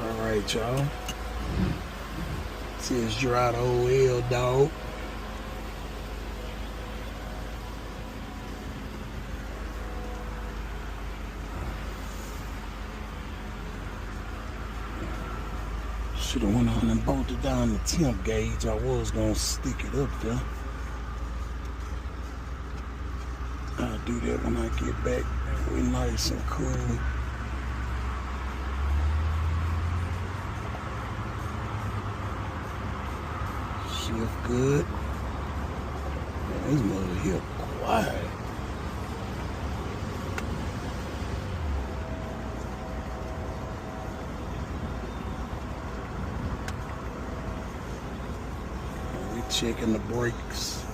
Alright, y'all. See, it's dry the old Eldorado. Should have went on and bolted down the temp gauge. I was gonna stick it up there. I'll do that when I get back. We're nice and cool. Shift good. Man, this mother here quiet. We checking the brakes,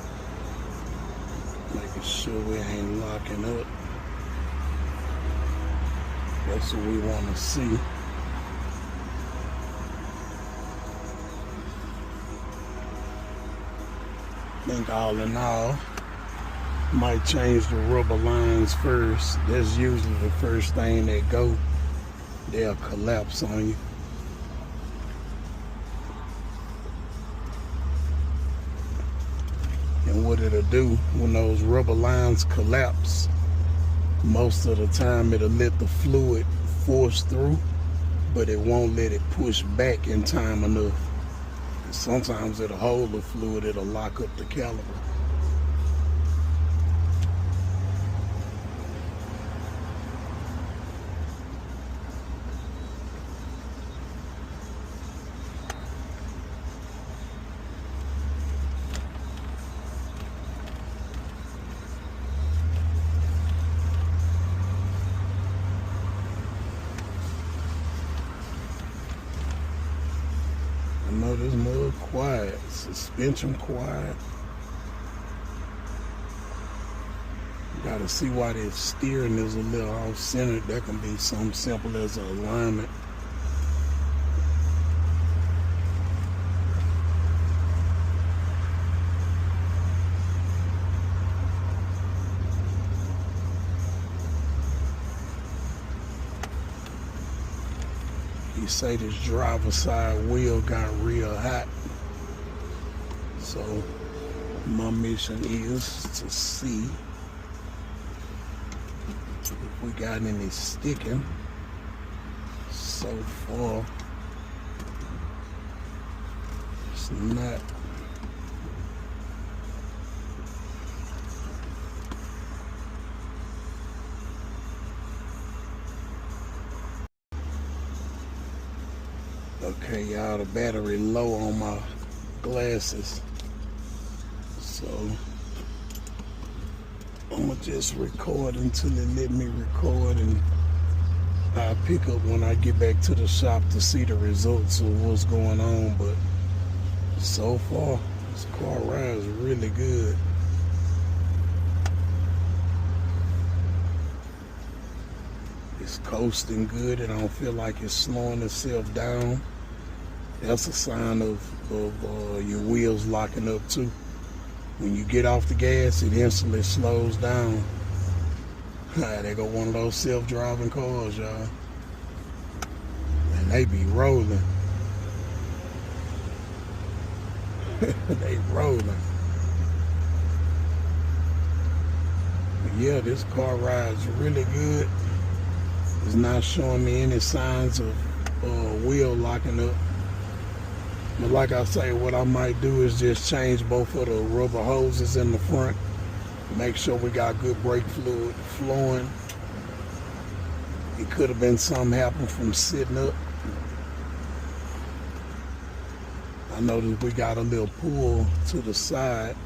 making sure we ain't locking up. That's what we want to see. I think all in all, might change the rubber lines first. That's usually the first thing that go. They'll collapse on you. And what it'll do when those rubber lines collapse, most of the time it'll let the fluid force through, but it won't let it push back in time enough. Sometimes it'll hold the fluid, it'll lock up the caliper. I know this mud quiet, suspension quiet. You gotta see why the steering is a little off-centered. That can be something simple as an alignment. You say this driver's side wheel got real hot. So my mission is to see if we got any sticking. So far, it's not. Okay, y'all, the battery low on my glasses, so I'm gonna just record until it let me record, and I'll pick up when I get back to the shop to see the results of what's going on. But so far, this car ride is really good. It's coasting good. It don't feel like it's slowing itself down. That's a sign of your wheels locking up too. When you get off the gas, it instantly slows down. There go one of those self-driving cars, y'all. And they be rolling. They rolling. But yeah, this car rides really good. It's not showing me any signs of wheel locking up. But like I say, what I might do is just change both of the rubber hoses in the front. Make sure we got good brake fluid flowing. It could have been something happened from sitting up. I noticed we got a little pull to the side.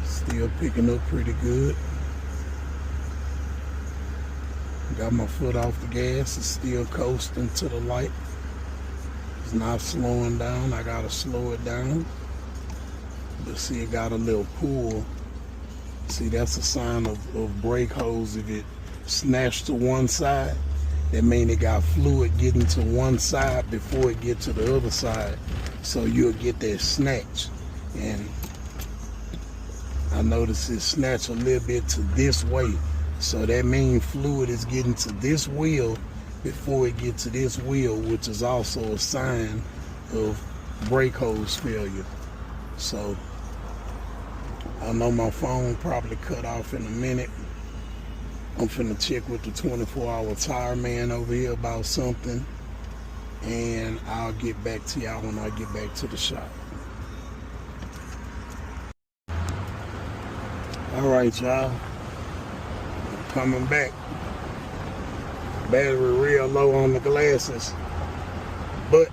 Still picking up pretty good. Got my foot off the gas. It's still coasting to the light. It's not slowing down. I gotta slow it down. But see, it got a little pull. See, that's a sign of brake hose. If it snatched to one side, that means it got fluid getting to one side before it get to the other side. So you'll get that snatch. And I notice it snatch a little bit to this way. So that means fluid is getting to this wheel before it gets to this wheel, which is also a sign of brake hose failure. So I know my phone probably cut off in a minute. I'm finna check with the 24-hour tire man over here about something, and I'll get back to y'all when I get back to the shop. All right, y'all, I'm coming back. Battery real low on the glasses, but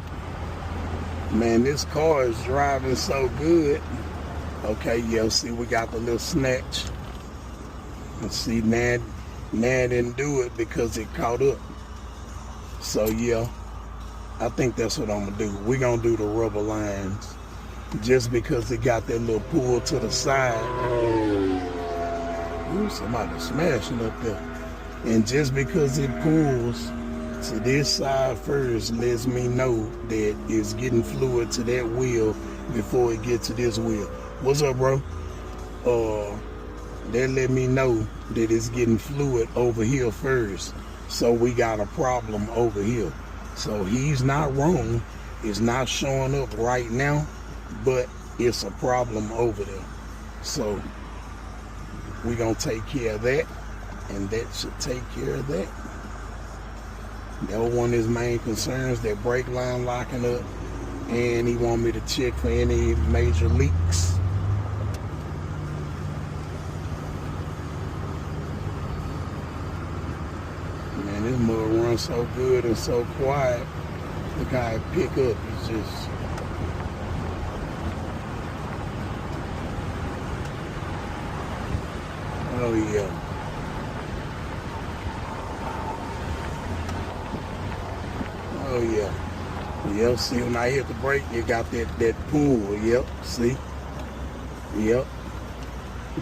man, this car is driving so good. Okay, yeah, see, we got the little snatch. And see, now didn't do it because it caught up. So yeah, I think that's what I'm gonna do. We're gonna do the rubber lines just because it got that little pull to the side. Ooh, somebody smashing up there. And just because it pulls to this side first lets me know that it's getting fluid to that wheel before it gets to this wheel. What's up, bro? That let me know that it's getting fluid over here first. So we got a problem over here. So he's not wrong. It's not showing up right now, but it's a problem over there. So we're gonna take care of that, and that should take care of that. That was one of his main concerns, that brake line locking up, and he want me to check for any major leaks. Man, this mud runs so good and so quiet. The guy pick up is just... Oh yeah. Oh yeah. Yep, see, when I hit the brake, you got that pull. Yep, see? Yep.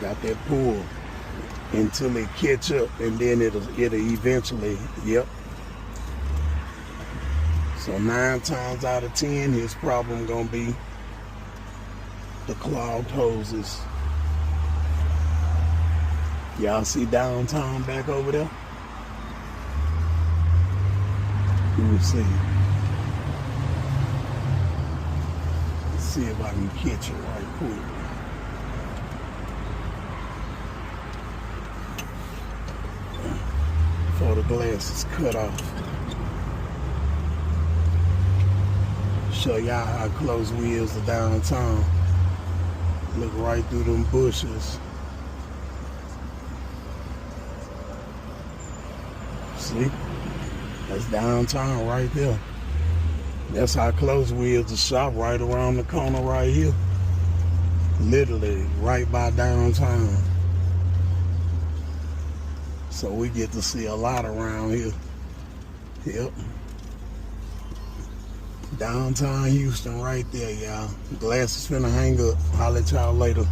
Got that pull until it catch up, and then it'll eventually, yep. So 9 times out of 10, his problem gonna be the clogged hoses. Y'all see downtown back over there? Let me see. Let's see if I can catch it right quick. Before the glass is cut off. Show y'all how close we is to downtown. Look right through them bushes. See? That's downtown right there. That's how close we is to shop, right around the corner right here. Literally right by downtown. So we get to see a lot around here. Yep. Downtown Houston right there, y'all. Glass is finna hang up. Holler at y'all later.